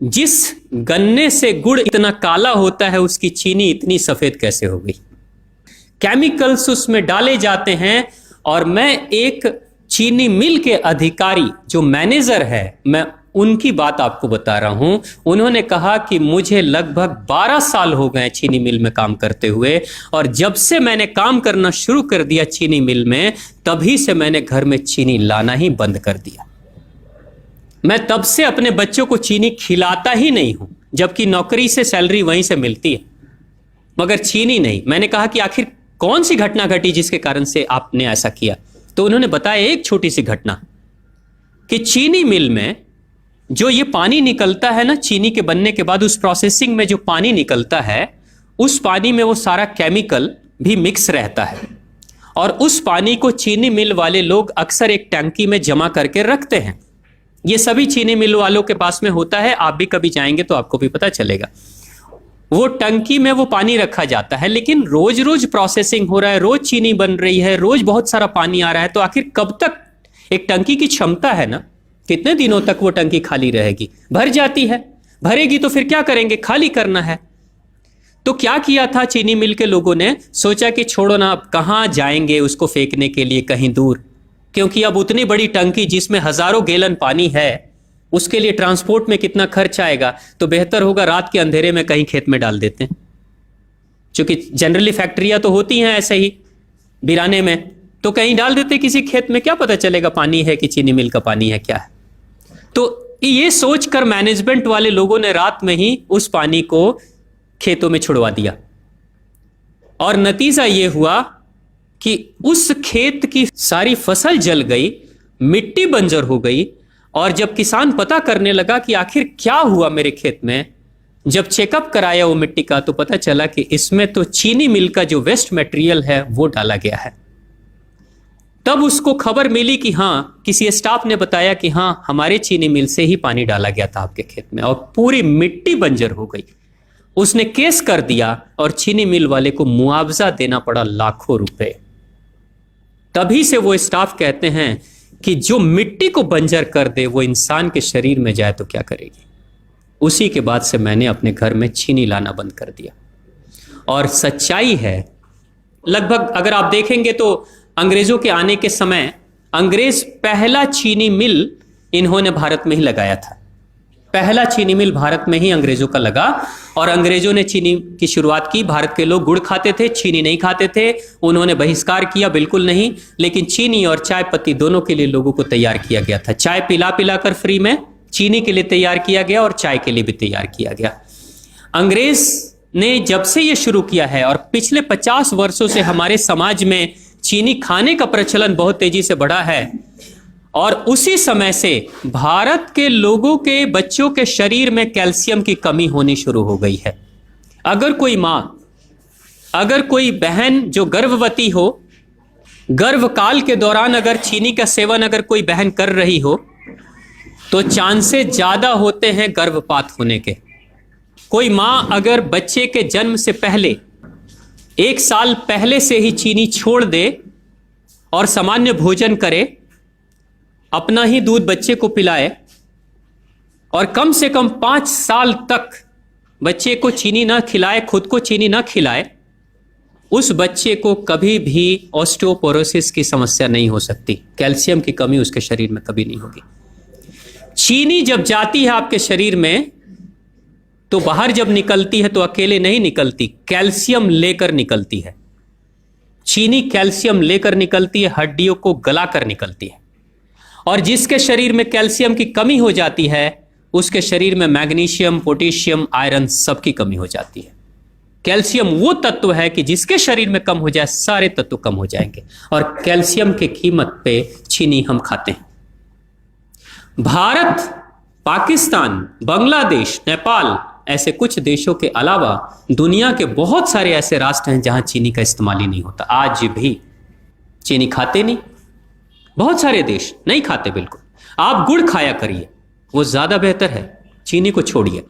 जिस गन्ने से गुड़ इतना काला होता है उसकी चीनी इतनी सफेद कैसे हो गई? केमिकल्स उसमें डाले जाते हैं। और मैं एक चीनी मिल के अधिकारी जो मैनेजर है, मैं उनकी बात आपको बता रहा हूं। उन्होंने कहा कि मुझे लगभग 12 साल हो गए चीनी मिल में काम करते हुए, और जब से मैंने काम करना शुरू कर दिया चीनी मिल में, तभी से मैंने घर में चीनी लाना ही बंद कर दिया। मैं तब से अपने बच्चों को चीनी खिलाता ही नहीं हूं, जबकि नौकरी से सैलरी वहीं से मिलती है, मगर चीनी नहीं। मैंने कहा कि आखिर कौन सी घटना घटी जिसके कारण से आपने ऐसा किया? तो उन्होंने बताया एक छोटी सी घटना कि चीनी मिल में जो ये पानी निकलता है ना, चीनी के बनने के बाद उस प्रोसेसिंग में जो पानी निकलता है, उस पानी में वो सारा केमिकल भी मिक्स रहता है, और उस पानी को चीनी मिल वाले लोग अक्सर एक टंकी में जमा करके रखते हैं। ये सभी चीनी मिल वालों के पास में होता है, आप भी कभी जाएंगे तो आपको भी पता चलेगा। वो टंकी में वो पानी रखा जाता है, लेकिन रोज रोज प्रोसेसिंग हो रहा है, रोज चीनी बन रही है, रोज बहुत सारा पानी आ रहा है, तो आखिर कब तक? एक टंकी की क्षमता है ना, कितने दिनों तक वो टंकी खाली रहेगी? भर जाती है, भरेगी तो फिर क्या करेंगे? खाली करना है। तो क्या किया था चीनी मिल के लोगों ने? सोचा कि छोड़ो ना, अब कहां जाएंगे उसको फेंकने के लिए कहीं दूर, क्योंकि अब उतनी बड़ी टंकी जिसमें हजारों गैलन पानी है, उसके लिए ट्रांसपोर्ट में कितना खर्च आएगा, तो बेहतर होगा रात के अंधेरे में कहीं खेत में डाल देते हैं। क्योंकि जनरली फैक्ट्रियां तो होती हैं ऐसे ही बिराने में, तो कहीं डाल देते किसी खेत में, क्या पता चलेगा पानी है कि चीनी मिल का पानी है, क्या है। तो ये सोचकर मैनेजमेंट वाले लोगों ने रात में ही उस पानी को खेतों में छुड़वा दिया, और नतीजा ये हुआ कि उस खेत की सारी फसल जल गई, मिट्टी बंजर हो गई। और जब किसान पता करने लगा कि आखिर क्या हुआ मेरे खेत में, जब चेकअप कराया वो मिट्टी का, तो पता चला कि इसमें तो चीनी मिल का जो वेस्ट मटेरियल है वो डाला गया है। तब उसको खबर मिली कि हाँ, किसी स्टाफ ने बताया कि हाँ, हमारे चीनी मिल से ही पानी डाला गया था आपके खेत में, और पूरी मिट्टी बंजर हो गई। उसने केस कर दिया और चीनी मिल वाले को मुआवजा देना पड़ा लाखों रुपए। तभी से वो स्टाफ कहते हैं कि जो मिट्टी को बंजर कर दे वो इंसान के शरीर में जाए तो क्या करेगी। उसी के बाद से मैंने अपने घर में चीनी लाना बंद कर दिया। और सच्चाई है, लगभग अगर आप देखेंगे तो अंग्रेजों के आने के समय अंग्रेज पहला चीनी मिल इन्होंने भारत में ही लगाया था। पहला चीनी मिल भारत में ही अंग्रेजों का लगा, और अंग्रेजों ने चीनी की शुरुआत की। भारत के लोग गुड़ खाते थे, चीनी नहीं खाते थे। उन्होंने बहिष्कार किया, बिल्कुल नहीं, लेकिन चीनी और चाय पत्ती दोनों के लिए लोगों को तैयार किया गया था। चाय पिला पिलाकर फ्री में, चीनी के लिए तैयार किया गया और चाय के लिए भी तैयार किया गया। अंग्रेज ने जब से ये शुरू किया है, और पिछले 50 वर्षों से हमारे समाज में चीनी खाने का प्रचलन बहुत तेजी से बढ़ा है, और उसी समय से भारत के लोगों के बच्चों के शरीर में कैल्शियम की कमी होनी शुरू हो गई है। अगर कोई मां, अगर कोई बहन जो गर्भवती हो, गर्भकाल के दौरान अगर चीनी का सेवन अगर कोई बहन कर रही हो, तो चांसेस ज्यादा होते हैं गर्भपात होने के। कोई मां अगर बच्चे के जन्म से पहले 1 साल पहले से ही चीनी छोड़ दे और सामान्य भोजन करे, अपना ही दूध बच्चे को पिलाए, और कम से कम 5 साल तक बच्चे को चीनी ना खिलाए, खुद को चीनी ना खिलाए, उस बच्चे को कभी भी ऑस्टियोपोरोसिस की समस्या नहीं हो सकती। कैल्शियम की कमी उसके शरीर में कभी नहीं होगी। चीनी जब जाती है आपके शरीर में, तो बाहर जब निकलती है तो अकेले नहीं निकलती, कैल्शियम लेकर निकलती है। चीनी कैल्शियम लेकर निकलती है, हड्डियों को गलाकर निकलती है। और जिसके शरीर में कैल्शियम की कमी हो जाती है, उसके शरीर में मैग्नीशियम, पोटेशियम, आयरन सबकी कमी हो जाती है। कैल्शियम वो तत्व है कि जिसके शरीर में कम हो जाए, सारे तत्व कम हो जाएंगे, और कैल्शियम की कीमत पे चीनी हम खाते हैं। भारत, पाकिस्तान, बांग्लादेश, नेपाल, ऐसे कुछ देशों के अलावा दुनिया के बहुत सारे ऐसे राष्ट्र हैं जहां चीनी का इस्तेमाल ही नहीं होता। आज भी चीनी खाते नहीं, बहुत सारे देश नहीं खाते बिल्कुल। आप गुड़ खाया करिए, वो ज्यादा बेहतर है, चीनी को छोड़िए।